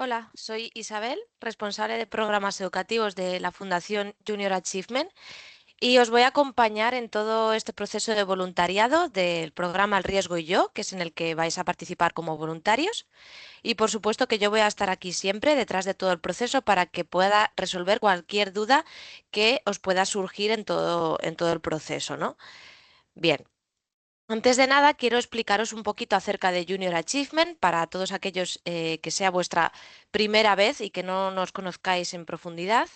Hola, soy Isabel, responsable de programas educativos de la Fundación Junior Achievement y os voy a acompañar en todo este proceso de voluntariado del programa El Riesgo y Yo, que es en el que vais a participar como voluntarios. Y por supuesto que yo voy a estar aquí siempre detrás de todo el proceso para que pueda resolver cualquier duda que os pueda surgir en todo el proceso, ¿no? Bien. Antes de nada, quiero explicaros un poquito acerca de Junior Achievement para todos aquellos que sea vuestra primera vez y que no nos conozcáis en profundidad.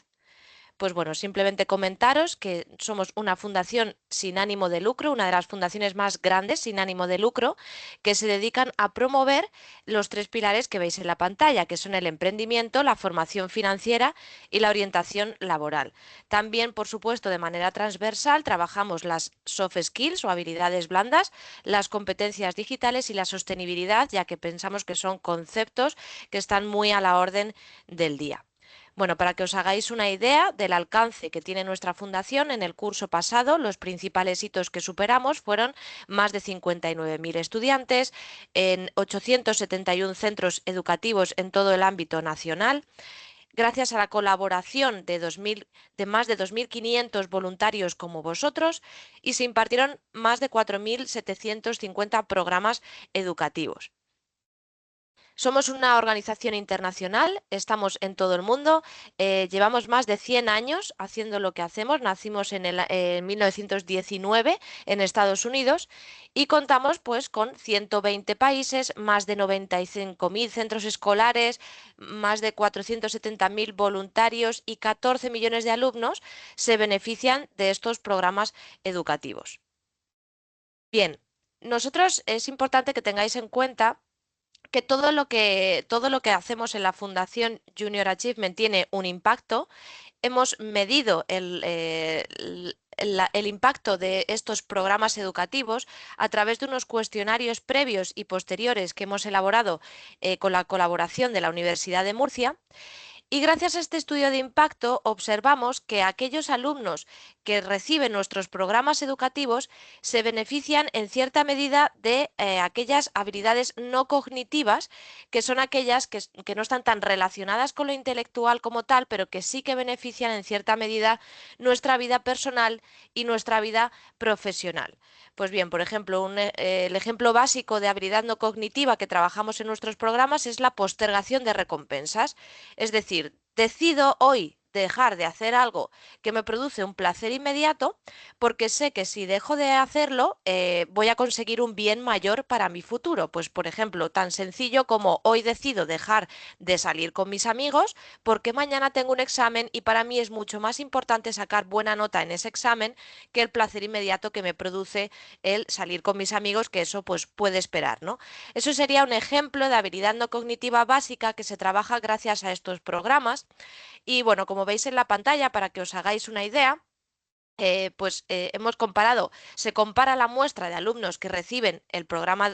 Pues bueno, simplemente comentaros que somos una fundación sin ánimo de lucro, una de las fundaciones más grandes sin ánimo de lucro, que se dedican a promover los tres pilares que veis en la pantalla, que son el emprendimiento, la formación financiera y la orientación laboral. También, por supuesto, de manera transversal, trabajamos las soft skills o habilidades blandas, las competencias digitales y la sostenibilidad, ya que pensamos que son conceptos que están muy a la orden del día. Bueno, para que os hagáis una idea del alcance que tiene nuestra fundación, en el curso pasado los principales hitos que superamos fueron más de 59.000 estudiantes en 871 centros educativos en todo el ámbito nacional. Gracias a la colaboración de más de 2.500 voluntarios como vosotros, y se impartieron más de 4.750 programas educativos. Somos una organización internacional, estamos en todo el mundo, llevamos más de 100 años haciendo lo que hacemos, nacimos en 1919 en Estados Unidos y contamos pues con 120 países, más de 95.000 centros escolares, más de 470.000 voluntarios y 14 millones de alumnos se benefician de estos programas educativos. Bien, nosotros es importante que tengáis en cuenta que todo lo que hacemos en la Fundación Junior Achievement tiene un impacto. Hemos medido el impacto de estos programas educativos a través de unos cuestionarios previos y posteriores que hemos elaborado con la colaboración de la Universidad de Murcia. Y gracias a este estudio de impacto observamos que aquellos alumnos que reciben nuestros programas educativos se benefician en cierta medida de aquellas habilidades no cognitivas, que son aquellas que no están tan relacionadas con lo intelectual como tal, pero que sí que benefician en cierta medida nuestra vida personal y nuestra vida profesional. Pues bien, por ejemplo, el ejemplo básico de habilidad no cognitiva que trabajamos en nuestros programas es la postergación de recompensas. Es decir, decido hoy dejar de hacer algo que me produce un placer inmediato porque sé que si dejo de hacerlo voy a conseguir un bien mayor para mi futuro. Pues por ejemplo, tan sencillo como hoy decido dejar de salir con mis amigos porque mañana tengo un examen y para mí es mucho más importante sacar buena nota en ese examen que el placer inmediato que me produce el salir con mis amigos, que eso pues puede esperar, ¿no? Eso sería un ejemplo de habilidad no cognitiva básica que se trabaja gracias a estos programas. Y bueno, como veis en la pantalla, para que os hagáis una idea, hemos comparado, se compara la muestra de alumnos que reciben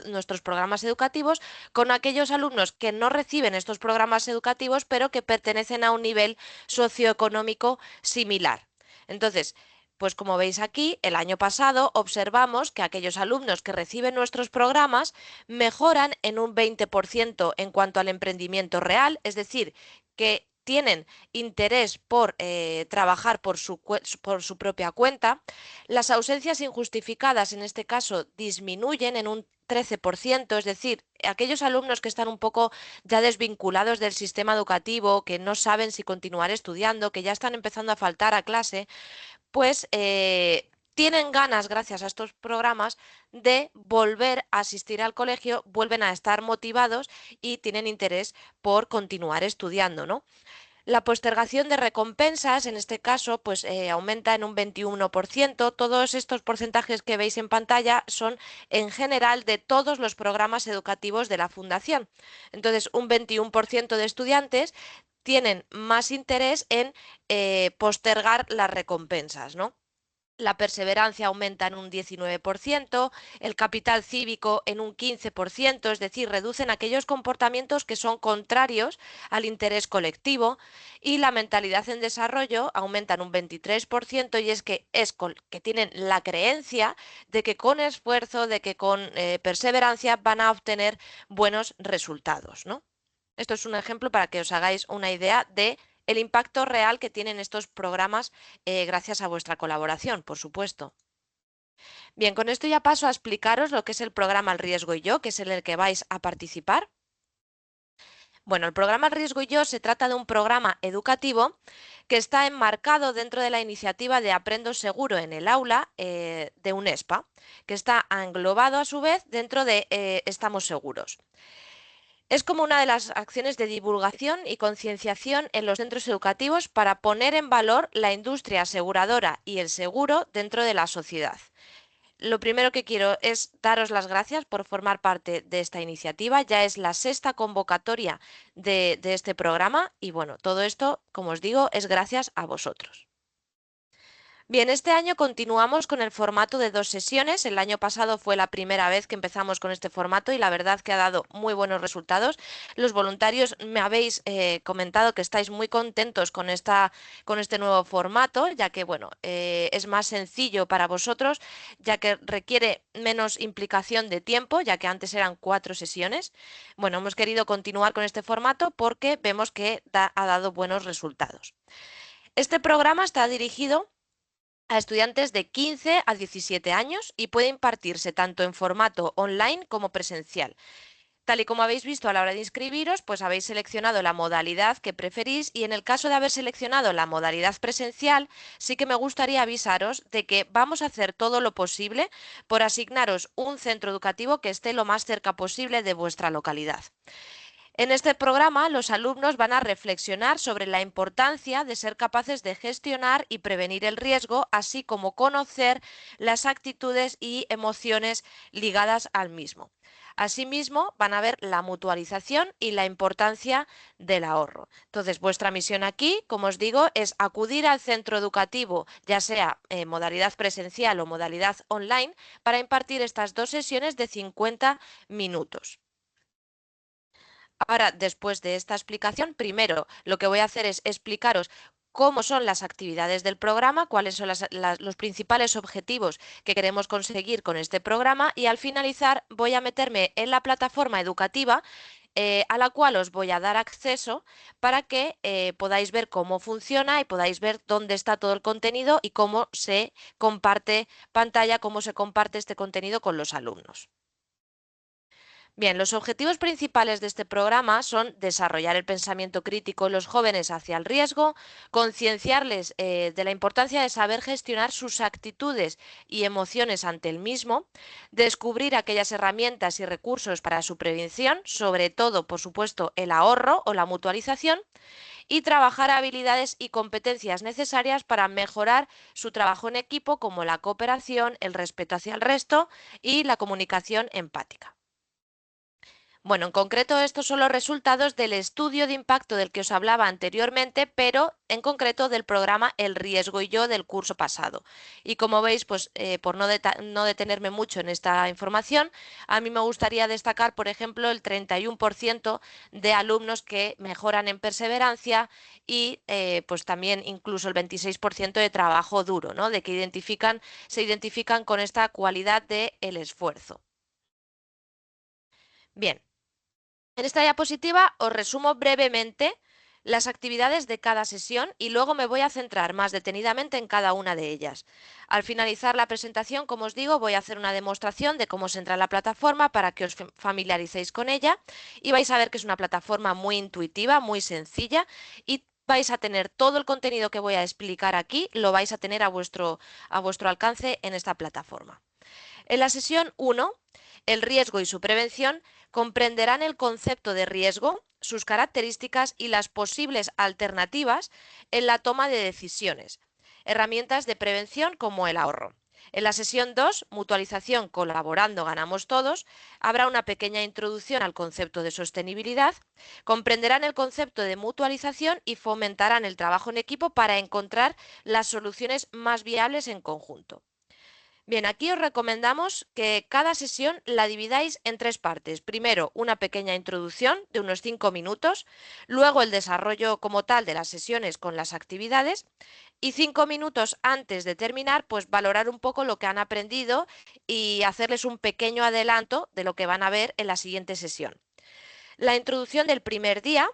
nuestros programas educativos con aquellos alumnos que no reciben estos programas educativos, pero que pertenecen a un nivel socioeconómico similar. Entonces, pues como veis aquí, el año pasado observamos que aquellos alumnos que reciben nuestros programas mejoran en un 20% en cuanto al emprendimiento real, es decir, que tienen interés por trabajar por su propia cuenta. Las ausencias injustificadas en este caso disminuyen en un 13%, es decir, aquellos alumnos que están un poco ya desvinculados del sistema educativo, que no saben si continuar estudiando, que ya están empezando a faltar a clase, pues tienen ganas, gracias a estos programas, de volver a asistir al colegio, vuelven a estar motivados y tienen interés por continuar estudiando, ¿no? La postergación de recompensas, en este caso, pues aumenta en un 21%. Todos estos porcentajes que veis en pantalla son en general de todos los programas educativos de la Fundación. Entonces, un 21% de estudiantes tienen más interés en postergar las recompensas, ¿no? La perseverancia aumenta en un 19%, el capital cívico en un 15%, es decir, reducen aquellos comportamientos que son contrarios al interés colectivo, y la mentalidad en desarrollo aumenta en un 23%, y es que tienen la creencia de que con esfuerzo, de que con perseverancia van a obtener buenos resultados, ¿no? Esto es un ejemplo para que os hagáis una idea de el impacto real que tienen estos programas gracias a vuestra colaboración, por supuesto. Bien, con esto ya paso a explicaros lo que es el programa El Riesgo y Yo, que es en el que vais a participar. Bueno, el programa El Riesgo y Yo se trata de un programa educativo que está enmarcado dentro de la iniciativa de Aprendo Seguro en el Aula de UNESPA, que está englobado a su vez dentro de Estamos Seguros. Es como una de las acciones de divulgación y concienciación en los centros educativos para poner en valor la industria aseguradora y el seguro dentro de la sociedad. Lo primero que quiero es daros las gracias por formar parte de esta iniciativa. Ya es la sexta convocatoria de este programa y bueno, todo esto, como os digo, es gracias a vosotros. Bien, este año continuamos con el formato de 2 sesiones. El año pasado fue la primera vez que empezamos con este formato y la verdad que ha dado muy buenos resultados. Los voluntarios me habéis comentado que estáis muy contentos con este nuevo formato, ya que bueno, es más sencillo para vosotros, ya que requiere menos implicación de tiempo, ya que antes eran 4 sesiones. Bueno, hemos querido continuar con este formato porque vemos que ha dado buenos resultados. Este programa está dirigido a estudiantes de 15 a 17 años y puede impartirse tanto en formato online como presencial. Tal y como habéis visto a la hora de inscribiros, pues habéis seleccionado la modalidad que preferís y en el caso de haber seleccionado la modalidad presencial, sí que me gustaría avisaros de que vamos a hacer todo lo posible por asignaros un centro educativo que esté lo más cerca posible de vuestra localidad. En este programa, los alumnos van a reflexionar sobre la importancia de ser capaces de gestionar y prevenir el riesgo, así como conocer las actitudes y emociones ligadas al mismo. Asimismo, van a ver la mutualización y la importancia del ahorro. Entonces, vuestra misión aquí, como os digo, es acudir al centro educativo, ya sea en modalidad presencial o modalidad online, para impartir estas 2 sesiones de 50 minutos. Ahora, después de esta explicación, primero lo que voy a hacer es explicaros cómo son las actividades del programa, cuáles son los principales objetivos que queremos conseguir con este programa y al finalizar voy a meterme en la plataforma educativa a la cual os voy a dar acceso para que podáis ver cómo funciona y podáis ver dónde está todo el contenido y cómo se comparte pantalla, cómo se comparte este contenido con los alumnos. Bien, los objetivos principales de este programa son desarrollar el pensamiento crítico en los jóvenes hacia el riesgo, concienciarles de la importancia de saber gestionar sus actitudes y emociones ante el mismo, descubrir aquellas herramientas y recursos para su prevención, sobre todo, por supuesto, el ahorro o la mutualización, y trabajar habilidades y competencias necesarias para mejorar su trabajo en equipo, como la cooperación, el respeto hacia el resto y la comunicación empática. Bueno, en concreto estos son los resultados del estudio de impacto del que os hablaba anteriormente, pero en concreto del programa El Riesgo y Yo del curso pasado. Y como veis, pues por no detenerme mucho en esta información, a mí me gustaría destacar, por ejemplo, el 31% de alumnos que mejoran en perseverancia y pues también incluso el 26% de trabajo duro, ¿no? De que se identifican con esta cualidad de el esfuerzo. Bien. En esta diapositiva os resumo brevemente las actividades de cada sesión y luego me voy a centrar más detenidamente en cada una de ellas. Al finalizar la presentación, como os digo, voy a hacer una demostración de cómo se entra en la plataforma para que os familiaricéis con ella y vais a ver que es una plataforma muy intuitiva, muy sencilla y vais a tener todo el contenido que voy a explicar aquí, lo vais a tener a vuestro alcance en esta plataforma. En la sesión 1, el riesgo y su prevención comprenderán el concepto de riesgo, sus características y las posibles alternativas en la toma de decisiones, herramientas de prevención como el ahorro. En la sesión 2, mutualización colaborando ganamos todos, habrá una pequeña introducción al concepto de sostenibilidad, comprenderán el concepto de mutualización y fomentarán el trabajo en equipo para encontrar las soluciones más viables en conjunto. Bien, aquí os recomendamos que cada sesión la dividáis en 3 partes. Primero, una pequeña introducción de unos 5 minutos, luego el desarrollo como tal de las sesiones con las actividades y 5 minutos antes de terminar, pues valorar un poco lo que han aprendido y hacerles un pequeño adelanto de lo que van a ver en la siguiente sesión. La introducción del primer día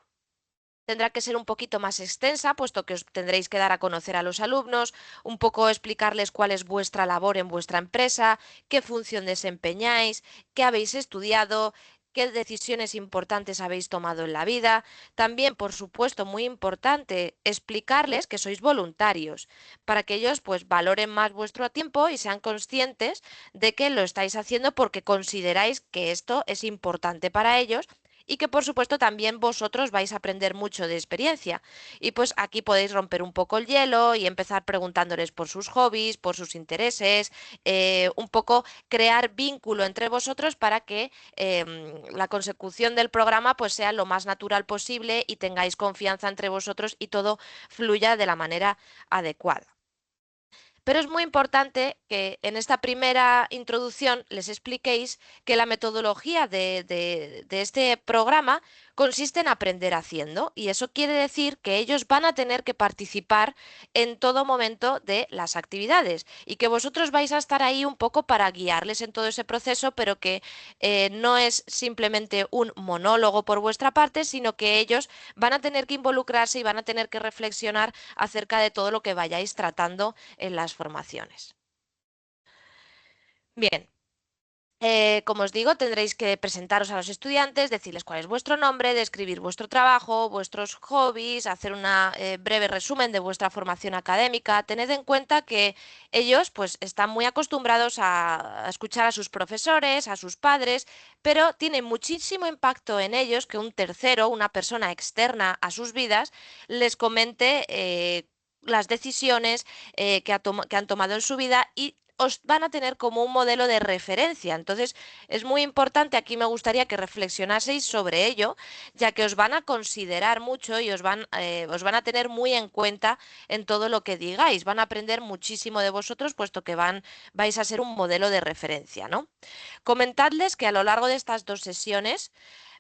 tendrá que ser un poquito más extensa, puesto que os tendréis que dar a conocer a los alumnos, un poco explicarles cuál es vuestra labor en vuestra empresa, qué función desempeñáis, qué habéis estudiado, qué decisiones importantes habéis tomado en la vida. También, por supuesto, muy importante, explicarles que sois voluntarios, para que ellos pues valoren más vuestro tiempo y sean conscientes de que lo estáis haciendo porque consideráis que esto es importante para ellos y que por supuesto también vosotros vais a aprender mucho de experiencia. Y pues aquí podéis romper un poco el hielo y empezar preguntándoles por sus hobbies, por sus intereses, un poco crear vínculo entre vosotros para que la consecución del programa pues sea lo más natural posible y tengáis confianza entre vosotros y todo fluya de la manera adecuada. Pero es muy importante que en esta primera introducción les expliquéis que la metodología de este programa consiste en aprender haciendo y eso quiere decir que ellos van a tener que participar en todo momento de las actividades y que vosotros vais a estar ahí un poco para guiarles en todo ese proceso, pero que no es simplemente un monólogo por vuestra parte, sino que ellos van a tener que involucrarse y van a tener que reflexionar acerca de todo lo que vayáis tratando en las formaciones. Bien, como os digo, tendréis que presentaros a los estudiantes, decirles cuál es vuestro nombre, describir vuestro trabajo, vuestros hobbies, hacer un breve resumen de vuestra formación académica. Tened en cuenta que ellos pues están muy acostumbrados a escuchar a sus profesores, a sus padres, pero tiene muchísimo impacto en ellos que un tercero, una persona externa a sus vidas, les comente las decisiones que han tomado en su vida y os van a tener como un modelo de referencia. Entonces, es muy importante, aquí me gustaría que reflexionaseis sobre ello, ya que os van a considerar mucho y os van a tener muy en cuenta en todo lo que digáis. Van a aprender muchísimo de vosotros, puesto que vais a ser un modelo de referencia, ¿no? Comentadles que a lo largo de estas 2 sesiones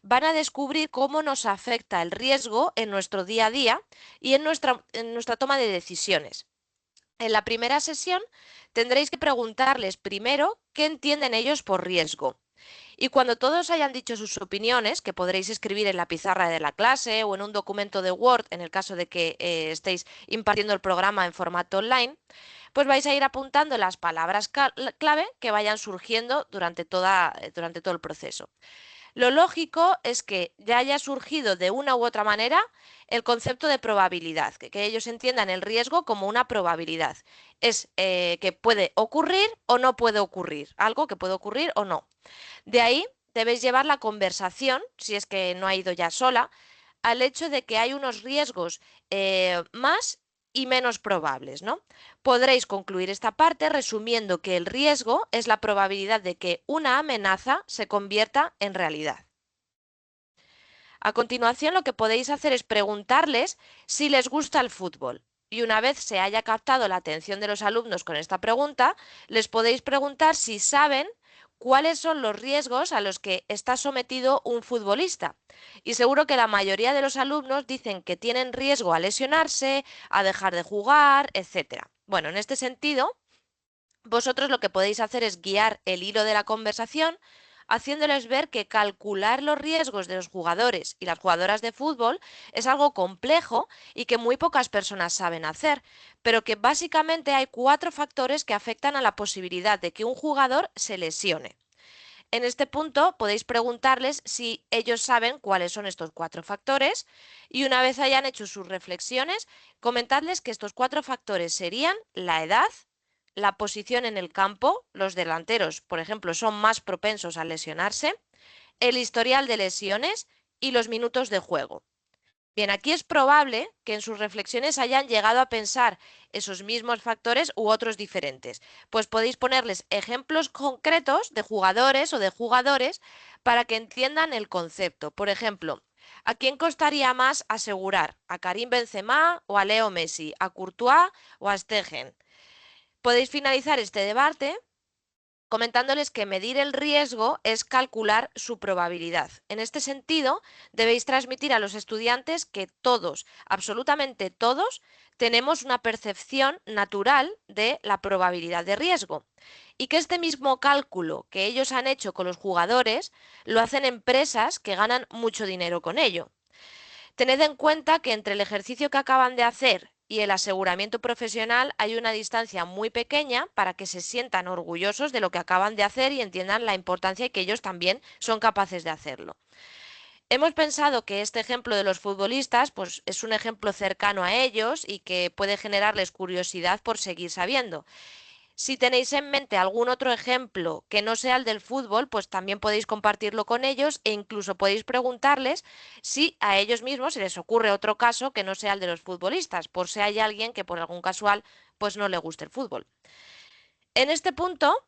van a descubrir cómo nos afecta el riesgo en nuestro día a día y en nuestra toma de decisiones. En la primera sesión tendréis que preguntarles primero qué entienden ellos por riesgo. Y cuando todos hayan dicho sus opiniones, que podréis escribir en la pizarra de la clase o en un documento de Word, en el caso de que estéis impartiendo el programa en formato online, pues vais a ir apuntando las palabras clave que vayan surgiendo durante todo el proceso. Lo lógico es que ya haya surgido de una u otra manera el concepto de probabilidad, que ellos entiendan el riesgo como una probabilidad. Es que puede ocurrir o no puede ocurrir, algo que puede ocurrir o no. De ahí debéis llevar la conversación, si es que no ha ido ya sola, al hecho de que hay unos riesgos más y menos probables, ¿no? Podréis concluir esta parte resumiendo que el riesgo es la probabilidad de que una amenaza se convierta en realidad. A continuación, lo que podéis hacer es preguntarles si les gusta el fútbol. Y una vez se haya captado la atención de los alumnos con esta pregunta, les podéis preguntar si saben cuáles son los riesgos a los que está sometido un futbolista. Y seguro que la mayoría de los alumnos dicen que tienen riesgo a lesionarse, a dejar de jugar, etc. Bueno, en este sentido, vosotros lo que podéis hacer es guiar el hilo de la conversación, haciéndoles ver que calcular los riesgos de los jugadores y las jugadoras de fútbol es algo complejo y que muy pocas personas saben hacer, pero que básicamente hay 4 factores que afectan a la posibilidad de que un jugador se lesione. En este punto podéis preguntarles si ellos saben cuáles son estos 4 factores y una vez hayan hecho sus reflexiones, comentadles que estos 4 factores serían la edad, la posición en el campo, los delanteros, por ejemplo, son más propensos a lesionarse, el historial de lesiones y los minutos de juego. Bien, aquí es probable que en sus reflexiones hayan llegado a pensar esos mismos factores u otros diferentes, pues podéis ponerles ejemplos concretos de jugadores o de jugadores para que entiendan el concepto. Por ejemplo, ¿a quién costaría más asegurar? ¿A Karim Benzema o a Leo Messi? ¿A Courtois o a Stegen? Podéis finalizar este debate comentándoles que medir el riesgo es calcular su probabilidad. En este sentido, debéis transmitir a los estudiantes que todos, absolutamente todos, tenemos una percepción natural de la probabilidad de riesgo y que este mismo cálculo que ellos han hecho con los jugadores lo hacen empresas que ganan mucho dinero con ello. Tened en cuenta que entre el ejercicio que acaban de hacer y el aseguramiento profesional hay una distancia muy pequeña para que se sientan orgullosos de lo que acaban de hacer y entiendan la importancia y que ellos también son capaces de hacerlo. Hemos pensado que este ejemplo de los futbolistas pues, es un ejemplo cercano a ellos y que puede generarles curiosidad por seguir sabiendo. Si tenéis en mente algún otro ejemplo que no sea el del fútbol, pues también podéis compartirlo con ellos e incluso podéis preguntarles si a ellos mismos se les ocurre otro caso que no sea el de los futbolistas, por si hay alguien que por algún casual pues no le guste el fútbol. En este punto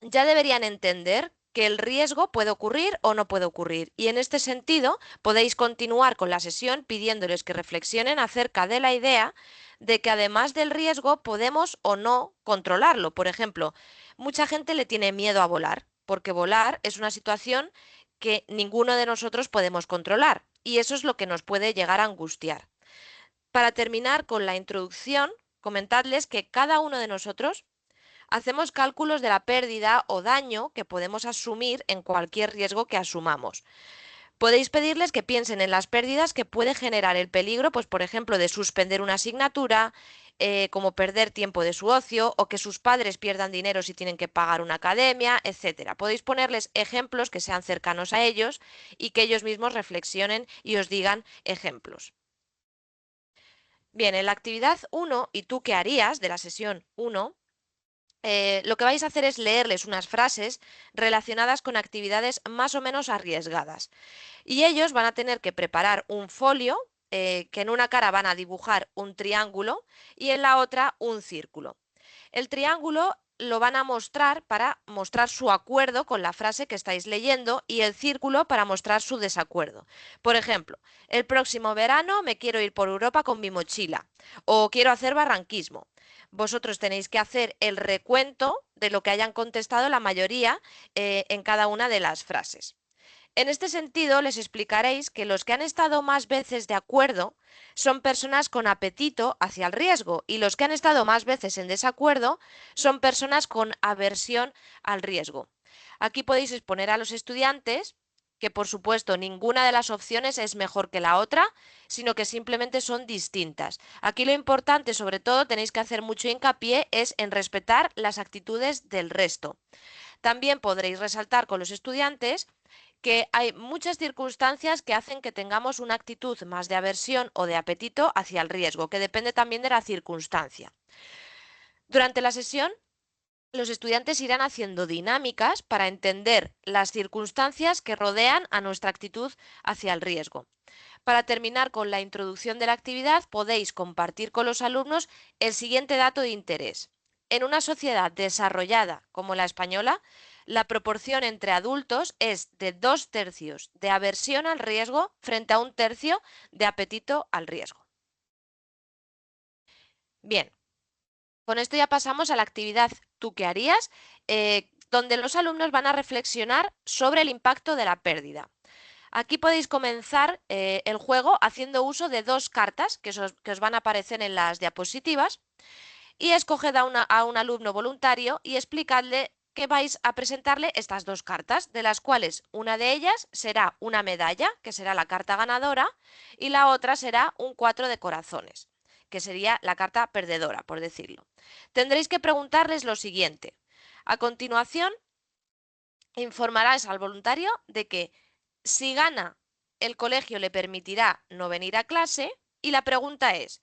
ya deberían entender que el riesgo puede ocurrir o no puede ocurrir y en este sentido podéis continuar con la sesión pidiéndoles que reflexionen acerca de la idea de que además del riesgo podemos o no controlarlo. Por ejemplo, mucha gente le tiene miedo a volar porque volar es una situación que ninguno de nosotros podemos controlar y eso es lo que nos puede llegar a angustiar. Para terminar con la introducción, comentadles que cada uno de nosotros hacemos cálculos de la pérdida o daño que podemos asumir en cualquier riesgo que asumamos. Podéis pedirles que piensen en las pérdidas que puede generar el peligro, pues por ejemplo, de suspender una asignatura, como perder tiempo de su ocio o que sus padres pierdan dinero si tienen que pagar una academia, etcétera. Podéis ponerles ejemplos que sean cercanos a ellos y que ellos mismos reflexionen y os digan ejemplos. Bien, en la actividad 1, ¿y tú qué harías? De la sesión 1, lo que vais a hacer es leerles unas frases relacionadas con actividades más o menos arriesgadas. Y ellos van a tener que preparar un folio que en una cara van a dibujar un triángulo y en la otra un círculo. El triángulo lo van a mostrar para mostrar su acuerdo con la frase que estáis leyendo y el círculo para mostrar su desacuerdo. Por ejemplo, el próximo verano me quiero ir por Europa con mi mochila o quiero hacer barranquismo. Vosotros tenéis que hacer el recuento de lo que hayan contestado la mayoría en cada una de las frases. En este sentido, les explicaréis que los que han estado más veces de acuerdo son personas con apetito hacia el riesgo y los que han estado más veces en desacuerdo son personas con aversión al riesgo. Aquí podéis exponer a los estudiantes que, por supuesto, ninguna de las opciones es mejor que la otra, sino que simplemente son distintas. Aquí lo importante, sobre todo, tenéis que hacer mucho hincapié, es en respetar las actitudes del resto. También podréis resaltar con los estudiantes que hay muchas circunstancias que hacen que tengamos una actitud más de aversión o de apetito hacia el riesgo, que depende también de la circunstancia. Durante la sesión, los estudiantes irán haciendo dinámicas para entender las circunstancias que rodean a nuestra actitud hacia el riesgo. Para terminar con la introducción de la actividad, podéis compartir con los alumnos el siguiente dato de interés. En una sociedad desarrollada como la española, la proporción entre adultos es de 2/3 de aversión al riesgo frente a 1/3 de apetito al riesgo. Bien, con esto ya pasamos a la actividad ¿tú qué harías?, donde los alumnos van a reflexionar sobre el impacto de la pérdida. Aquí podéis comenzar el juego haciendo uso de dos cartas que os van a aparecer en las diapositivas y escoged a un alumno voluntario y explicadle que vais a presentarle estas dos cartas, de las cuales una de ellas será una medalla, que será la carta ganadora, y la otra será un 4 de corazones, que sería la carta perdedora, por decirlo. Tendréis que preguntarles lo siguiente. A continuación, informarás al voluntario de que si gana, el colegio le permitirá no venir a clase y la pregunta es,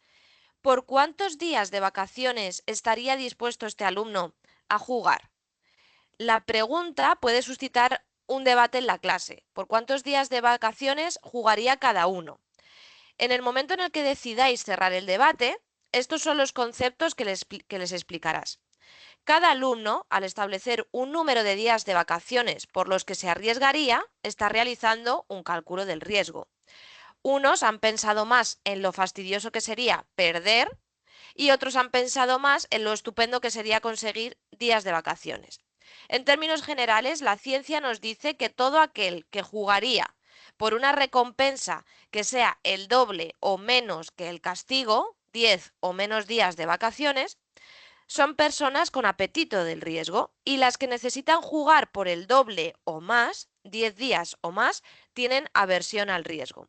¿por cuántos días de vacaciones estaría dispuesto este alumno a jugar? La pregunta puede suscitar un debate en la clase. ¿Por cuántos días de vacaciones jugaría cada uno? En el momento en el que decidáis cerrar el debate, estos son los conceptos que les explicarás. Cada alumno, al establecer un número de días de vacaciones por los que se arriesgaría, está realizando un cálculo del riesgo. Unos han pensado más en lo fastidioso que sería perder y otros han pensado más en lo estupendo que sería conseguir días de vacaciones. En términos generales, la ciencia nos dice que todo aquel que jugaría por una recompensa que sea el doble o menos que el castigo, 10 o menos días de vacaciones, son personas con apetito del riesgo, y las que necesitan jugar por el doble o más, 10 días o más, tienen aversión al riesgo.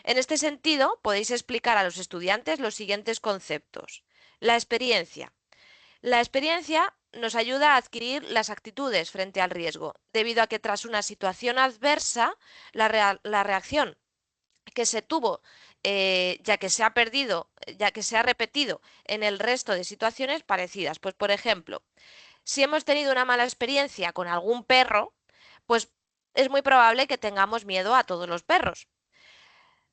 En este sentido, podéis explicar a los estudiantes los siguientes conceptos. La experiencia. La experiencia nos ayuda a adquirir las actitudes frente al riesgo, debido a que tras una situación adversa, la reacción que se tuvo, ya que se ha perdido, ya que se ha repetido en el resto de situaciones parecidas. Pues, por ejemplo, si hemos tenido una mala experiencia con algún perro, pues es muy probable que tengamos miedo a todos los perros.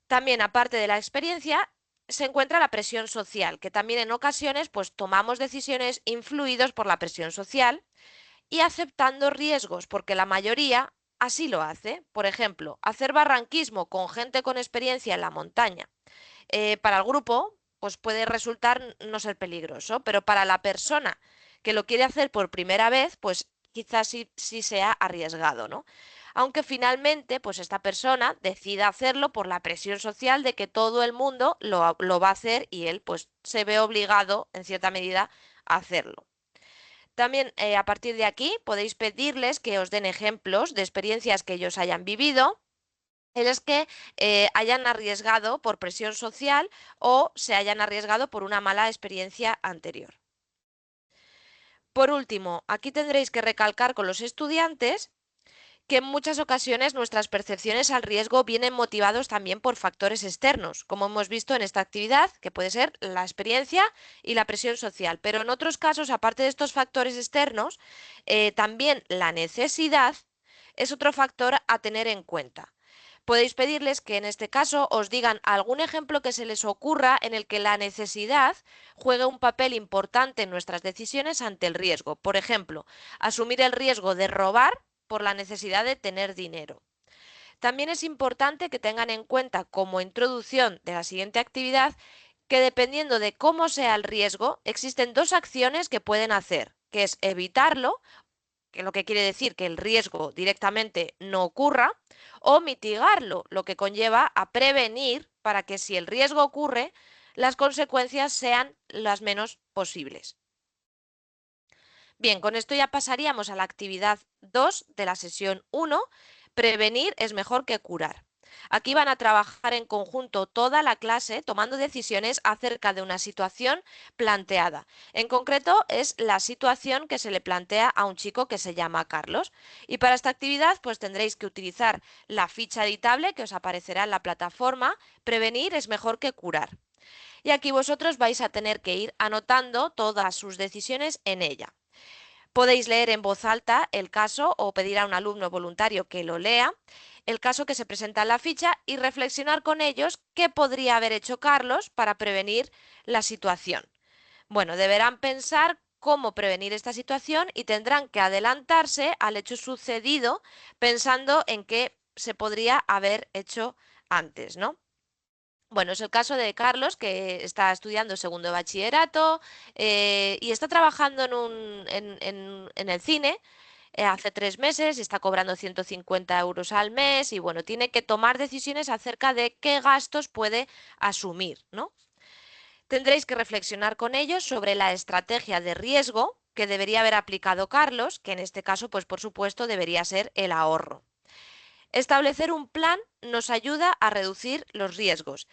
También, aparte de la experiencia, se encuentra la presión social, que también en ocasiones pues tomamos decisiones influidos por la presión social y aceptando riesgos, porque la mayoría así lo hace. Por ejemplo, hacer barranquismo con gente con experiencia en la montaña. Para el grupo, pues puede resultar no ser peligroso, pero para la persona que lo quiere hacer por primera vez, pues quizás sí sea arriesgado, ¿no? Aunque finalmente, pues esta persona decida hacerlo por la presión social de que todo el mundo lo va a hacer y él pues se ve obligado, en cierta medida, a hacerlo. También, a partir de aquí podéis pedirles que os den ejemplos de experiencias que ellos hayan vivido en las que hayan arriesgado por presión social o se hayan arriesgado por una mala experiencia anterior. Por último, aquí tendréis que recalcar con los estudiantes que en muchas ocasiones nuestras percepciones al riesgo vienen motivados también por factores externos, como hemos visto en esta actividad, que puede ser la experiencia y la presión social. Pero en otros casos, aparte de estos factores externos, también la necesidad es otro factor a tener en cuenta. Podéis pedirles que en este caso os digan algún ejemplo que se les ocurra en el que la necesidad juegue un papel importante en nuestras decisiones ante el riesgo. Por ejemplo, asumir el riesgo de robar por la necesidad de tener dinero. También es importante que tengan en cuenta como introducción de la siguiente actividad que dependiendo de cómo sea el riesgo, existen dos acciones que pueden hacer, que es evitarlo, que lo que quiere decir que el riesgo directamente no ocurra, o mitigarlo, lo que conlleva a prevenir para que si el riesgo ocurre, las consecuencias sean las menos posibles. Bien, con esto ya pasaríamos a la actividad 2 de la sesión 1. Prevenir es mejor que curar. Aquí van a trabajar en conjunto toda la clase tomando decisiones acerca de una situación planteada. En concreto es la situación que se le plantea a un chico que se llama Carlos. Y para esta actividad pues tendréis que utilizar la ficha editable que os aparecerá en la plataforma. Prevenir es mejor que curar. Y aquí vosotros vais a tener que ir anotando todas sus decisiones en ella. Podéis leer en voz alta el caso o pedir a un alumno voluntario que lo lea, el caso que se presenta en la ficha y reflexionar con ellos qué podría haber hecho Carlos para prevenir la situación. Bueno, deberán pensar cómo prevenir esta situación y tendrán que adelantarse al hecho sucedido pensando en qué se podría haber hecho antes, ¿no? Bueno, es el caso de Carlos, que está estudiando segundo de bachillerato y está trabajando en el cine hace 3 meses y está cobrando 150 euros al mes y bueno, tiene que tomar decisiones acerca de qué gastos puede asumir, ¿no? Tendréis que reflexionar con ellos sobre la estrategia de riesgo que debería haber aplicado Carlos, que en este caso, pues por supuesto, debería ser el ahorro. Establecer un plan nos ayuda a reducir los riesgos.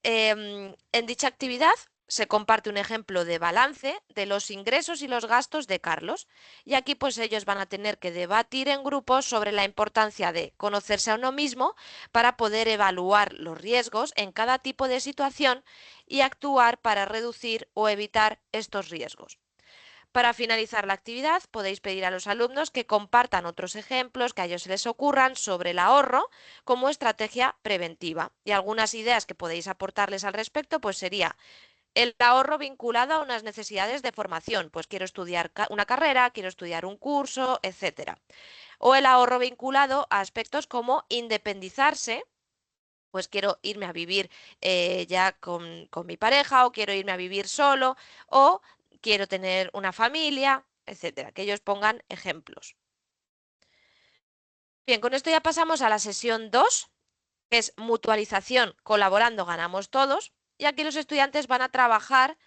En dicha actividad se comparte un ejemplo de balance de los ingresos y los gastos de Carlos y aquí pues ellos van a tener que debatir en grupos sobre la importancia de conocerse a uno mismo para poder evaluar los riesgos en cada tipo de situación y actuar para reducir o evitar estos riesgos. Para finalizar la actividad, podéis pedir a los alumnos que compartan otros ejemplos que a ellos se les ocurran sobre el ahorro como estrategia preventiva. Y algunas ideas que podéis aportarles al respecto, pues sería el ahorro vinculado a unas necesidades de formación, pues quiero estudiar una carrera, quiero estudiar un curso, etcétera. O el ahorro vinculado a aspectos como independizarse, pues quiero irme a vivir ya con mi pareja o quiero irme a vivir solo o quiero tener una familia, etcétera, que ellos pongan ejemplos. Bien, con esto ya pasamos a la sesión 2, que es mutualización, colaborando ganamos todos, y aquí los estudiantes van a trabajar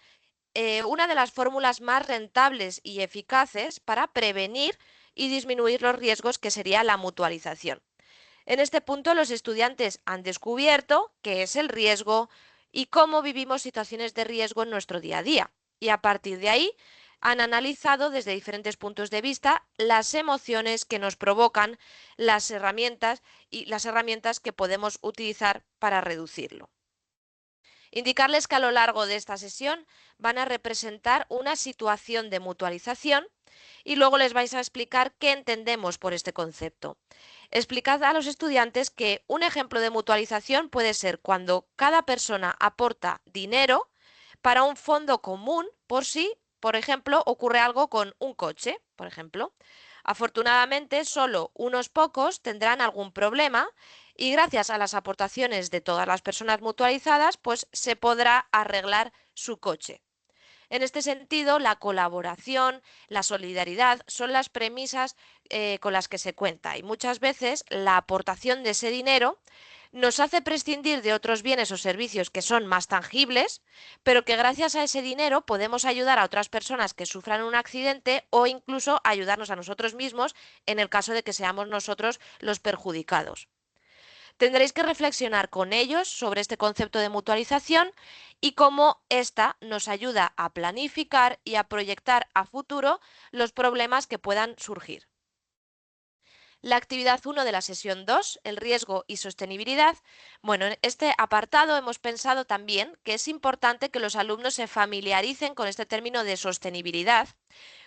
una de las fórmulas más rentables y eficaces para prevenir y disminuir los riesgos, que sería la mutualización. En este punto, los estudiantes han descubierto qué es el riesgo y cómo vivimos situaciones de riesgo en nuestro día a día. Y a partir de ahí, han analizado desde diferentes puntos de vista las emociones que nos provocan las herramientas y las herramientas que podemos utilizar para reducirlo. Indicarles que a lo largo de esta sesión van a representar una situación de mutualización y luego les vais a explicar qué entendemos por este concepto. Explicad a los estudiantes que un ejemplo de mutualización puede ser cuando cada persona aporta dinero para un fondo común por si, por ejemplo, ocurre algo con un coche, por ejemplo. Afortunadamente, solo unos pocos tendrán algún problema y gracias a las aportaciones de todas las personas mutualizadas, pues se podrá arreglar su coche. En este sentido, la colaboración, la solidaridad son las premisas con las que se cuenta y muchas veces la aportación de ese dinero nos hace prescindir de otros bienes o servicios que son más tangibles, pero que gracias a ese dinero podemos ayudar a otras personas que sufran un accidente o incluso ayudarnos a nosotros mismos en el caso de que seamos nosotros los perjudicados. Tendréis que reflexionar con ellos sobre este concepto de mutualización y cómo ésta nos ayuda a planificar y a proyectar a futuro los problemas que puedan surgir. La actividad 1 de la sesión 2, el riesgo y sostenibilidad. Bueno, en este apartado hemos pensado también que es importante que los alumnos se familiaricen con este término de sostenibilidad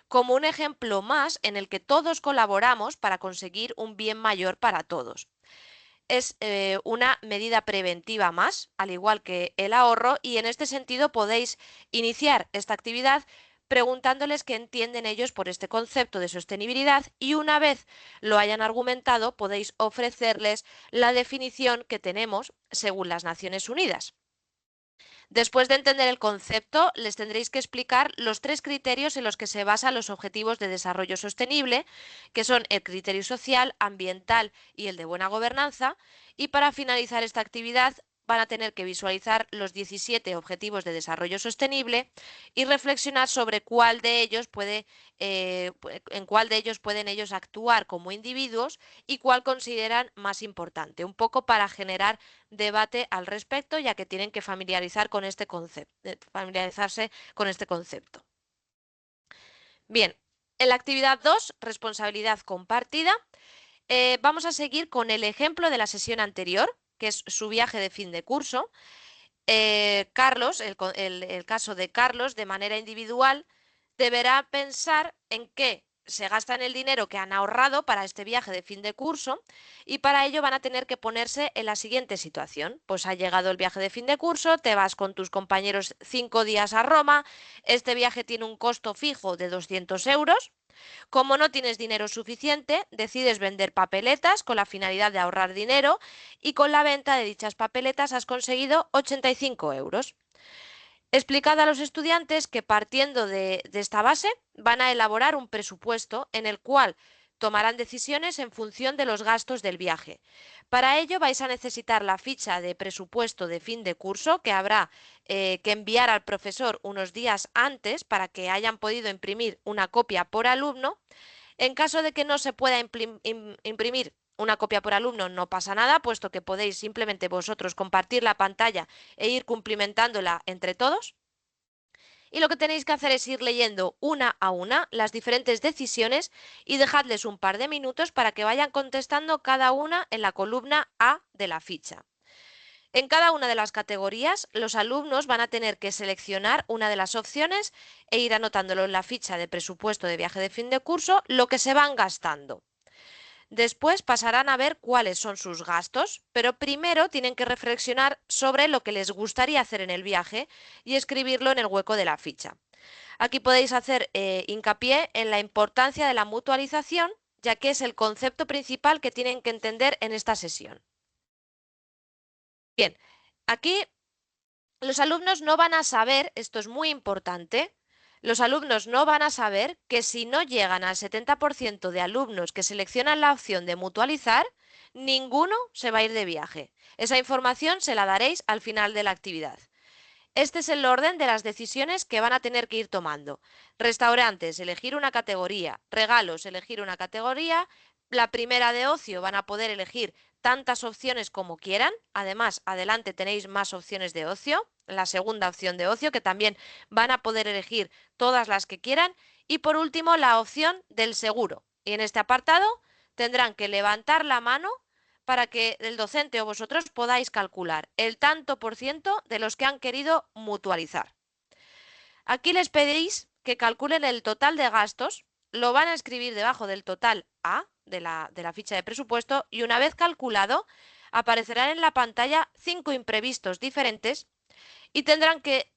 como un ejemplo más en el que todos colaboramos para conseguir un bien mayor para todos. Es una medida preventiva más, al igual que el ahorro, y en este sentido podéis iniciar esta actividad preguntándoles qué entienden ellos por este concepto de sostenibilidad y una vez lo hayan argumentado podéis ofrecerles la definición que tenemos según las Naciones Unidas. Después de entender el concepto, les tendréis que explicar los 3 criterios en los que se basan los objetivos de desarrollo sostenible, que son el criterio social, ambiental y el de buena gobernanza. Y para finalizar esta actividad van a tener que visualizar los 17 objetivos de desarrollo sostenible y reflexionar sobre cuál de ellos en cuál de ellos pueden ellos actuar como individuos y cuál consideran más importante, un poco para generar debate al respecto, ya que tienen que familiarizarse con este concepto. Bien, en la actividad 2, responsabilidad compartida, vamos a seguir con el ejemplo de la sesión anterior, que es su viaje de fin de curso. Carlos, el caso de Carlos, de manera individual, deberá pensar en qué se gastan el dinero que han ahorrado para este viaje de fin de curso y para ello van a tener que ponerse en la siguiente situación. Pues ha llegado el viaje de fin de curso, te vas con tus compañeros 5 días a Roma, este viaje tiene un costo fijo de 200 euros. Como no tienes dinero suficiente, decides vender papeletas con la finalidad de ahorrar dinero y con la venta de dichas papeletas has conseguido 85 euros. Explicad a los estudiantes que partiendo de esta base van a elaborar un presupuesto en el cual tomarán decisiones en función de los gastos del viaje. Para ello vais a necesitar la ficha de presupuesto de fin de curso que habrá que enviar al profesor unos días antes para que hayan podido imprimir una copia por alumno. En caso de que no se pueda imprimir una copia por alumno, no pasa nada, puesto que podéis simplemente vosotros compartir la pantalla e ir cumplimentándola entre todos. Y lo que tenéis que hacer es ir leyendo una a una las diferentes decisiones y dejadles un par de minutos para que vayan contestando cada una en la columna A de la ficha. En cada una de las categorías, los alumnos van a tener que seleccionar una de las opciones e ir anotándolo en la ficha de presupuesto de viaje de fin de curso lo que se van gastando. Después pasarán a ver cuáles son sus gastos, pero primero tienen que reflexionar sobre lo que les gustaría hacer en el viaje y escribirlo en el hueco de la ficha. Aquí podéis hacer hincapié en la importancia de la mutualización, ya que es el concepto principal que tienen que entender en esta sesión. Bien, aquí los alumnos no van a saber, esto es muy importante, Los alumnos no van a saber que si no llegan al 70% de alumnos que seleccionan la opción de mutualizar, ninguno se va a ir de viaje. Esa información se la daréis al final de la actividad. Este es el orden de las decisiones que van a tener que ir tomando. Restaurantes, elegir una categoría. Regalos, elegir una categoría. La primera de ocio van a poder elegir tantas opciones como quieran. Además, adelante tenéis más opciones de ocio. La segunda opción de ocio, que también van a poder elegir todas las que quieran. Y por último, la opción del seguro. Y en este apartado tendrán que levantar la mano para que el docente o vosotros podáis calcular el tanto por ciento de los que han querido mutualizar. Aquí les pedís que calculen el total de gastos, lo van a escribir debajo del total A de la ficha de presupuesto y una vez calculado aparecerán en la pantalla 5 imprevistos diferentes y tendréis que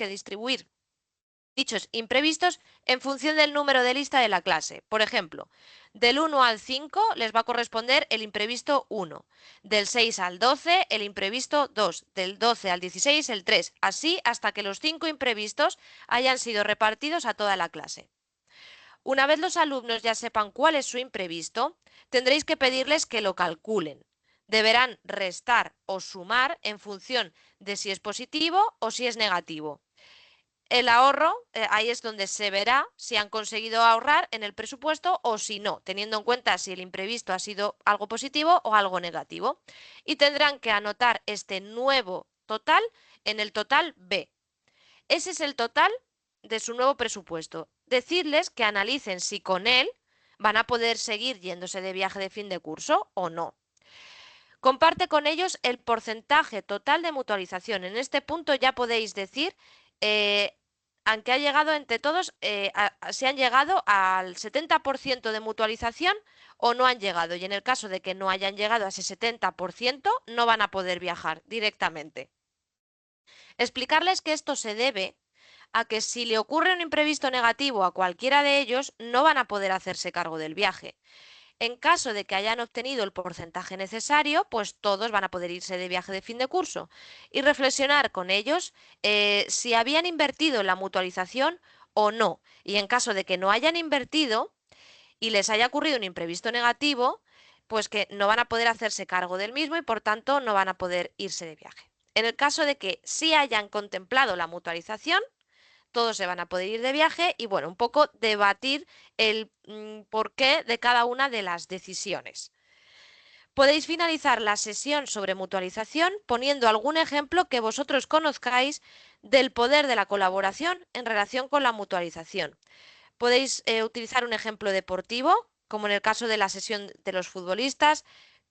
distribuir dichos imprevistos en función del número de lista de la clase. Por ejemplo, del 1 al 5 les va a corresponder el imprevisto 1, del 6 al 12 el imprevisto 2, del 12 al 16 el 3, así hasta que los 5 imprevistos hayan sido repartidos a toda la clase. Una vez los alumnos ya sepan cuál es su imprevisto, tendréis que pedirles que lo calculen. Deberán restar o sumar en función de si es positivo o si es negativo. El ahorro, ahí es donde se verá si han conseguido ahorrar en el presupuesto o si no, teniendo en cuenta si el imprevisto ha sido algo positivo o algo negativo. Y tendrán que anotar este nuevo total en el total B. Ese es el total de su nuevo presupuesto. Decirles que analicen si con él van a poder seguir yéndose de viaje de fin de curso o no. Comparte con ellos el porcentaje total de mutualización. En este punto ya podéis decir aunque ha llegado entre todos, si han llegado al 70% de mutualización o no han llegado. Y en el caso de que no hayan llegado a ese 70%, no van a poder viajar directamente. Explicarles que esto se debe a que si le ocurre un imprevisto negativo a cualquiera de ellos, no van a poder hacerse cargo del viaje. En caso de que hayan obtenido el porcentaje necesario, pues todos van a poder irse de viaje de fin de curso y reflexionar con ellos si habían invertido en la mutualización o no. Y en caso de que no hayan invertido y les haya ocurrido un imprevisto negativo, pues que no van a poder hacerse cargo del mismo y por tanto no van a poder irse de viaje. En el caso de que sí hayan contemplado la mutualización, todos se van a poder ir de viaje y bueno, un poco debatir el porqué de cada una de las decisiones. Podéis finalizar la sesión sobre mutualización poniendo algún ejemplo que vosotros conozcáis del poder de la colaboración en relación con la mutualización. Podéis utilizar un ejemplo deportivo, como en el caso de la sesión de los futbolistas.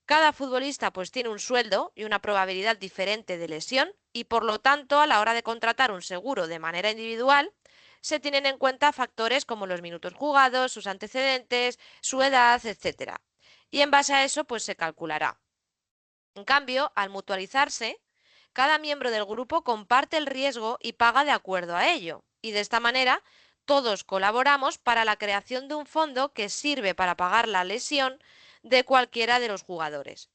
Cada futbolista pues tiene un sueldo y una probabilidad diferente de lesión y por lo tanto a la hora de contratar un seguro de manera individual se tienen en cuenta factores como los minutos jugados, sus antecedentes, su edad, etcétera. Y en base a eso pues se calculará. En cambio, al mutualizarse, cada miembro del grupo comparte el riesgo y paga de acuerdo a ello. Y de esta manera todos colaboramos para la creación de un fondo que sirve para pagar la lesión de cualquiera de los jugadores.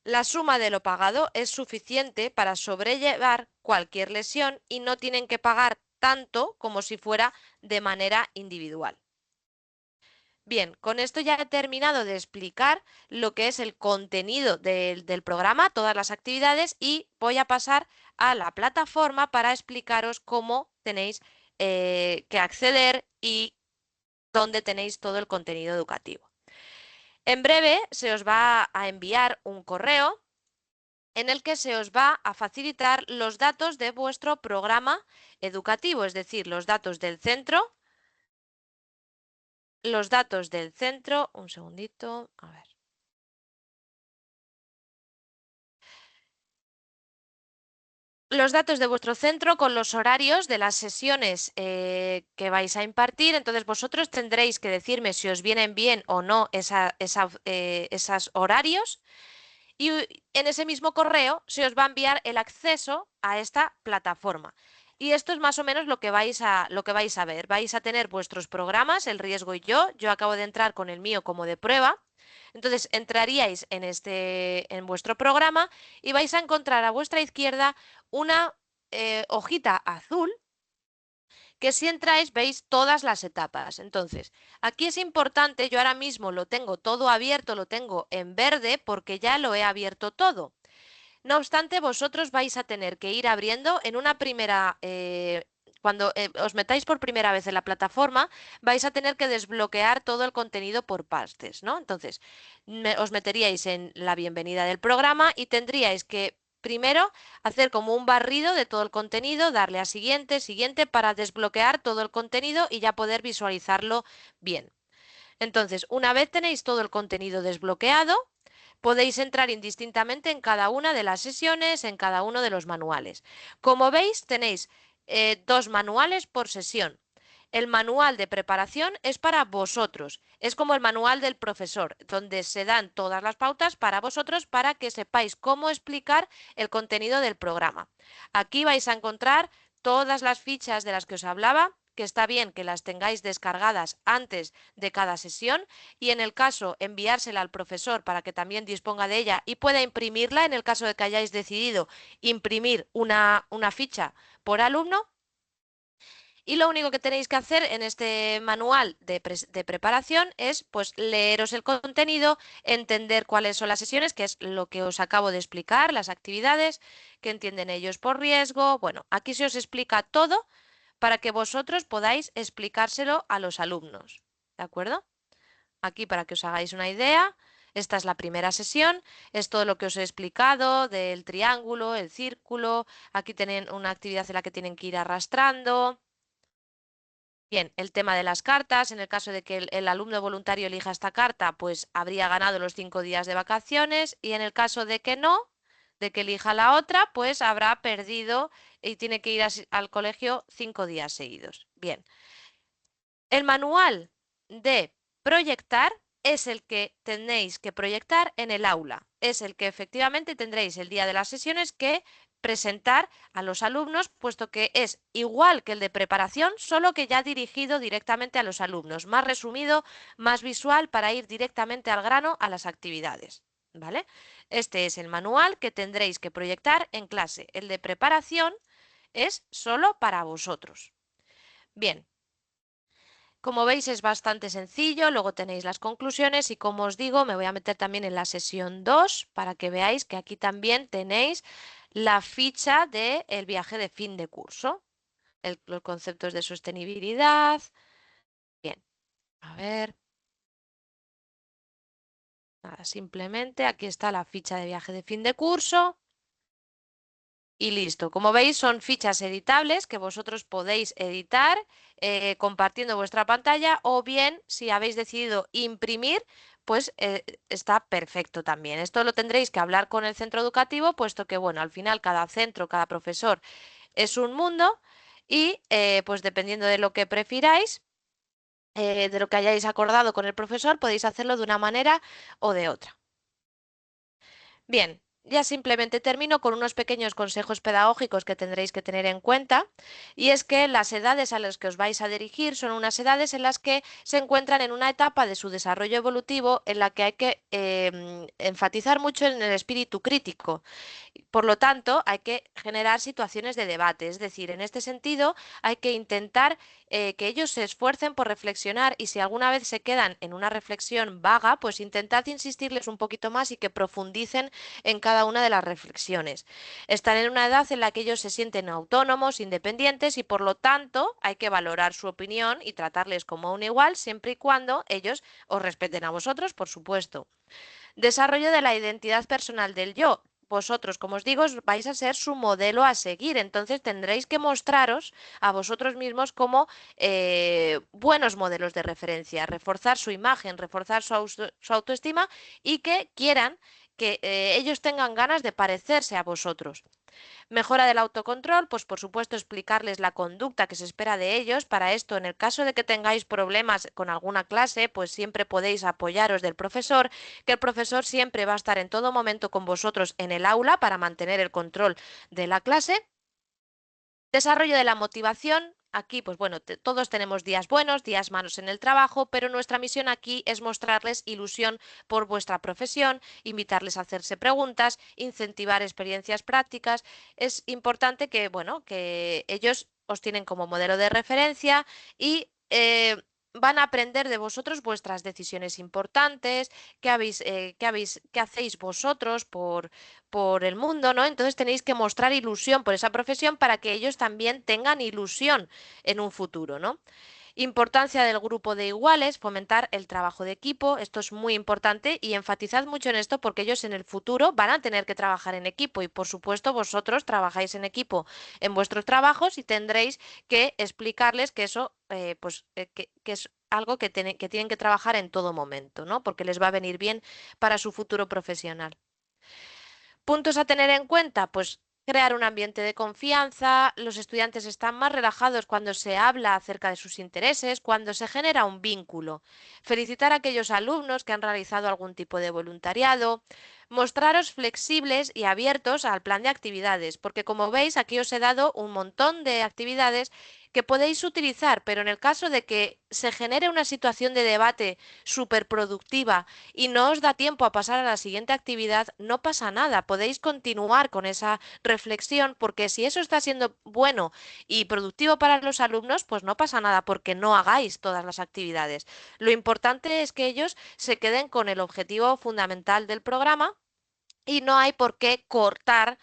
La suma de lo pagado es suficiente para sobrellevar cualquier lesión y no tienen que pagar tanto como si fuera de manera individual. Bien, con esto ya he terminado de explicar lo que es el contenido del programa, todas las actividades y voy a pasar a la plataforma para explicaros cómo tenéis que acceder y dónde tenéis todo el contenido educativo. En breve se os va a enviar un correo en el que se os va a facilitar los datos de vuestro programa educativo, es decir, los datos del centro, un segundito, a ver. Los datos de vuestro centro con los horarios de las sesiones que vais a impartir. Entonces vosotros tendréis que decirme si os vienen bien o no esos horarios y en ese mismo correo se os va a enviar el acceso a esta plataforma. Y esto es más o menos lo que vais a ver. Vais a tener vuestros programas, el riesgo y yo acabo de entrar con el mío como de prueba. Entonces entraríais en vuestro programa y vais a encontrar a vuestra izquierda una hojita azul que si entráis veis todas las etapas. Entonces, aquí es importante, yo ahora mismo lo tengo todo abierto, lo tengo en verde porque ya lo he abierto todo. No obstante, vosotros vais a tener que ir abriendo en una primera, cuando os metáis por primera vez en la plataforma, vais a tener que desbloquear todo el contenido por partes, ¿no? Entonces, os meteríais en la bienvenida del programa y tendríais que primero hacer como un barrido de todo el contenido, darle a siguiente, siguiente, para desbloquear todo el contenido y ya poder visualizarlo bien. Entonces, una vez tenéis todo el contenido desbloqueado, podéis entrar indistintamente en cada una de las sesiones, en cada uno de los manuales. Como veis, tenéis 2 manuales por sesión. El manual de preparación es para vosotros, es como el manual del profesor, donde se dan todas las pautas para vosotros para que sepáis cómo explicar el contenido del programa. Aquí vais a encontrar todas las fichas de las que os hablaba, que está bien que las tengáis descargadas antes de cada sesión y en el caso enviársela al profesor para que también disponga de ella y pueda imprimirla en el caso de que hayáis decidido imprimir una ficha por alumno. Y lo único que tenéis que hacer en este manual de preparación es pues leeros el contenido, entender cuáles son las sesiones, que es lo que os acabo de explicar, las actividades que entienden ellos por riesgo. Bueno, aquí se os explica todo para que vosotros podáis explicárselo a los alumnos. ¿De acuerdo? Aquí para que os hagáis una idea, esta es la primera sesión, es todo lo que os he explicado del triángulo, el círculo, aquí tienen una actividad en la que tienen que ir arrastrando. Bien, el tema de las cartas, en el caso de que el alumno voluntario elija esta carta, pues habría ganado los 5 días de vacaciones y en el caso de que no, de que elija la otra, pues habrá perdido y tiene que ir al colegio 5 días seguidos. Bien, el manual de proyectar es el que tenéis que proyectar en el aula. Es el que efectivamente tendréis el día de las sesiones que presentar a los alumnos, puesto que es igual que el de preparación, solo que ya dirigido directamente a los alumnos, más resumido, más visual para ir directamente al grano a las actividades. ¿Vale? Este es el manual que tendréis que proyectar en clase. El de preparación es solo para vosotros. Bien, como veis es bastante sencillo, luego tenéis las conclusiones y como os digo me voy a meter también en la sesión 2 para que veáis que aquí también tenéis la ficha del viaje de fin de curso, los conceptos de sostenibilidad. Bien, a ver, nada, simplemente aquí está la ficha de viaje de fin de curso. Y listo. Como veis, son fichas editables que vosotros podéis editar compartiendo vuestra pantalla o bien, si habéis decidido imprimir, pues está perfecto también. Esto lo tendréis que hablar con el centro educativo, puesto que, bueno, al final cada centro, cada profesor es un mundo y, pues dependiendo de lo que prefiráis, de lo que hayáis acordado con el profesor, podéis hacerlo de una manera o de otra. Bien, ya simplemente termino con unos pequeños consejos pedagógicos que tendréis que tener en cuenta, y es que las edades a las que os vais a dirigir son unas edades en las que se encuentran en una etapa de su desarrollo evolutivo en la que hay que enfatizar mucho en el espíritu crítico. Por lo tanto, hay que generar situaciones de debate, es decir, en este sentido hay que intentar que ellos se esfuercen por reflexionar y si alguna vez se quedan en una reflexión vaga, pues intentad insistirles un poquito más y que profundicen en cada una de las reflexiones. Están en una edad en la que ellos se sienten autónomos, independientes y por lo tanto hay que valorar su opinión y tratarles como un igual siempre y cuando ellos os respeten a vosotros, por supuesto. Desarrollo de la identidad personal del yo. Vosotros, como os digo, vais a ser su modelo a seguir, entonces tendréis que mostraros a vosotros mismos como buenos modelos de referencia, reforzar su imagen, reforzar su autoestima y que quieran que ellos tengan ganas de parecerse a vosotros. Mejora del autocontrol, pues por supuesto explicarles la conducta que se espera de ellos. Para esto, en el caso de que tengáis problemas con alguna clase, pues siempre podéis apoyaros del profesor, que el profesor siempre va a estar en todo momento con vosotros en el aula para mantener el control de la clase. Desarrollo de la motivación. Aquí, pues bueno, todos tenemos días buenos, días malos en el trabajo, pero nuestra misión aquí es mostrarles ilusión por vuestra profesión, invitarles a hacerse preguntas, incentivar experiencias prácticas. Es importante que, bueno, que ellos os tienen como modelo de referencia y van a aprender de vosotros vuestras decisiones importantes, qué hacéis vosotros por el mundo, ¿no? Entonces tenéis que mostrar ilusión por esa profesión para que ellos también tengan ilusión en un futuro, ¿no? Importancia del grupo de iguales, fomentar el trabajo de equipo, esto es muy importante y enfatizad mucho en esto porque ellos en el futuro van a tener que trabajar en equipo y por supuesto vosotros trabajáis en equipo en vuestros trabajos y tendréis que explicarles que eso que es algo que tienen que trabajar en todo momento, ¿no? Porque les va a venir bien para su futuro profesional. Puntos a tener en cuenta, pues crear un ambiente de confianza, los estudiantes están más relajados cuando se habla acerca de sus intereses, cuando se genera un vínculo. Felicitar a aquellos alumnos que han realizado algún tipo de voluntariado, mostraros flexibles y abiertos al plan de actividades, porque como veis aquí os he dado un montón de actividades que podéis utilizar, pero en el caso de que se genere una situación de debate súper productiva y no os da tiempo a pasar a la siguiente actividad, no pasa nada, podéis continuar con esa reflexión porque si eso está siendo bueno y productivo para los alumnos, pues no pasa nada porque no hagáis todas las actividades. Lo importante es que ellos se queden con el objetivo fundamental del programa y no hay por qué cortar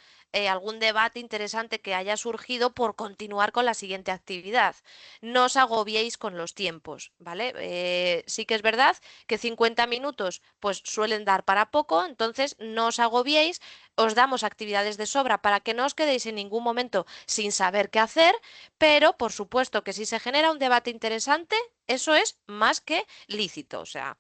algún debate interesante que haya surgido por continuar con la siguiente actividad. No os agobiéis con los tiempos, ¿vale? Sí que es verdad que 50 minutos pues suelen dar para poco, entonces no os agobiéis, os damos actividades de sobra para que no os quedéis en ningún momento sin saber qué hacer, pero por supuesto que si se genera un debate interesante, eso es más que lícito, o sea,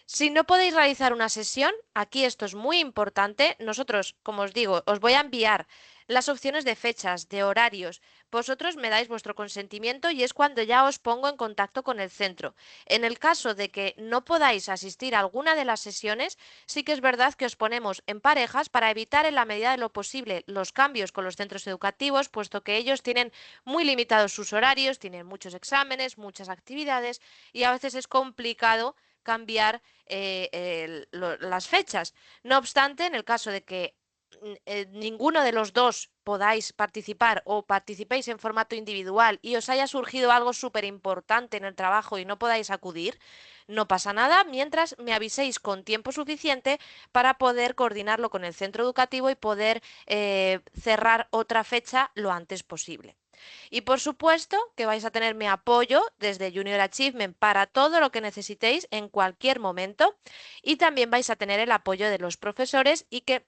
si no podéis realizar una sesión, aquí esto es muy importante. Nosotros, como os digo, os voy a enviar las opciones de fechas, de horarios. Vosotros me dais vuestro consentimiento y es cuando ya os pongo en contacto con el centro. En el caso de que no podáis asistir a alguna de las sesiones, sí que es verdad que os ponemos en parejas para evitar en la medida de lo posible los cambios con los centros educativos, puesto que ellos tienen muy limitados sus horarios, tienen muchos exámenes, muchas actividades y a veces es complicado cambiar las fechas. No obstante, en el caso de que ninguno de los dos podáis participar o participéis en formato individual y os haya surgido algo súper importante en el trabajo y no podáis acudir, no pasa nada mientras me aviséis con tiempo suficiente para poder coordinarlo con el centro educativo y poder cerrar otra fecha lo antes posible. Y por supuesto que vais a tener mi apoyo desde Junior Achievement para todo lo que necesitéis en cualquier momento y también vais a tener el apoyo de los profesores y que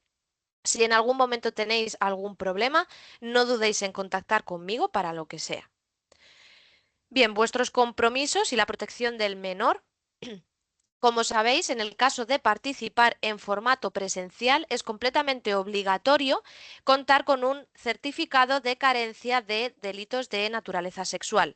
si en algún momento tenéis algún problema, no dudéis en contactar conmigo para lo que sea. Bien, vuestros compromisos y la protección del menor. Como sabéis, en el caso de participar en formato presencial es completamente obligatorio contar con un certificado de carencia de delitos de naturaleza sexual.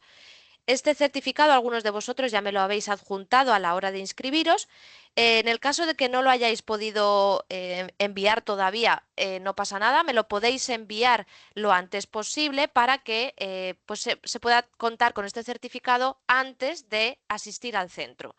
Este certificado algunos de vosotros ya me lo habéis adjuntado a la hora de inscribiros. En el caso de que no lo hayáis podido enviar todavía, no pasa nada, me lo podéis enviar lo antes posible para que pues se pueda contar con este certificado antes de asistir al centro.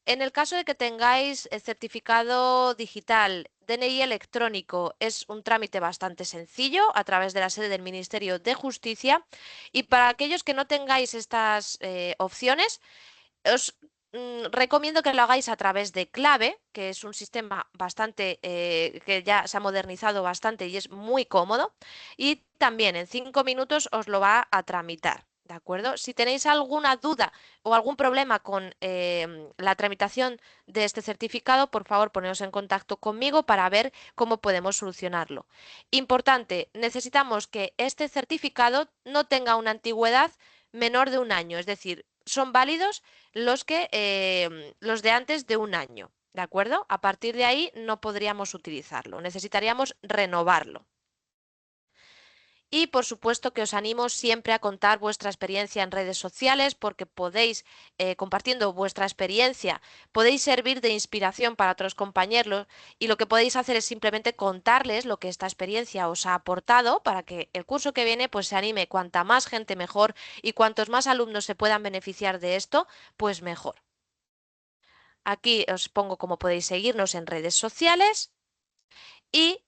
En el caso de que tengáis el certificado digital, DNI electrónico, es un trámite bastante sencillo a través de la sede del Ministerio de Justicia. Y para aquellos que no tengáis estas opciones, os recomiendo que lo hagáis a través de Clave, que es un sistema bastante que ya se ha modernizado bastante y es muy cómodo. Y también en 5 minutos os lo va a tramitar. ¿De acuerdo? Si tenéis alguna duda o algún problema con la tramitación de este certificado, por favor, poneos en contacto conmigo para ver cómo podemos solucionarlo. Importante, necesitamos que este certificado no tenga una antigüedad menor de un año, es decir, son válidos los de antes de un año, ¿de acuerdo? A partir de ahí no podríamos utilizarlo, necesitaríamos renovarlo. Y por supuesto que os animo siempre a contar vuestra experiencia en redes sociales porque podéis, compartiendo vuestra experiencia, podéis servir de inspiración para otros compañeros y lo que podéis hacer es simplemente contarles lo que esta experiencia os ha aportado para que el curso que viene pues se anime cuanta más gente mejor y cuantos más alumnos se puedan beneficiar de esto, pues mejor. Aquí os pongo cómo podéis seguirnos en redes sociales y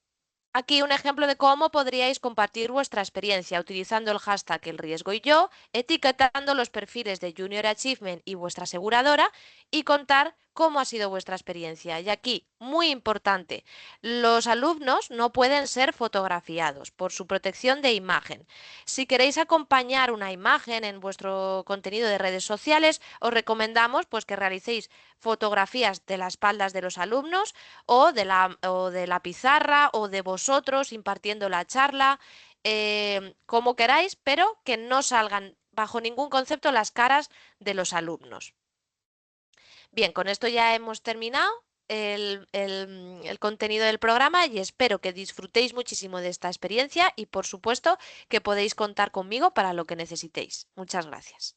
Aquí un ejemplo de cómo podríais compartir vuestra experiencia utilizando el hashtag El Riesgo y Yo, etiquetando los perfiles de Junior Achievement y vuestra aseguradora y contar cómo ha sido vuestra experiencia. Y aquí, muy importante, los alumnos no pueden ser fotografiados por su protección de imagen. Si queréis acompañar una imagen en vuestro contenido de redes sociales, os recomendamos pues que realicéis fotografías de las espaldas de los alumnos o de la pizarra o de vosotros impartiendo la charla, como queráis, pero que no salgan bajo ningún concepto las caras de los alumnos. Bien, con esto ya hemos terminado el contenido del programa y espero que disfrutéis muchísimo de esta experiencia y por supuesto que podéis contar conmigo para lo que necesitéis. Muchas gracias.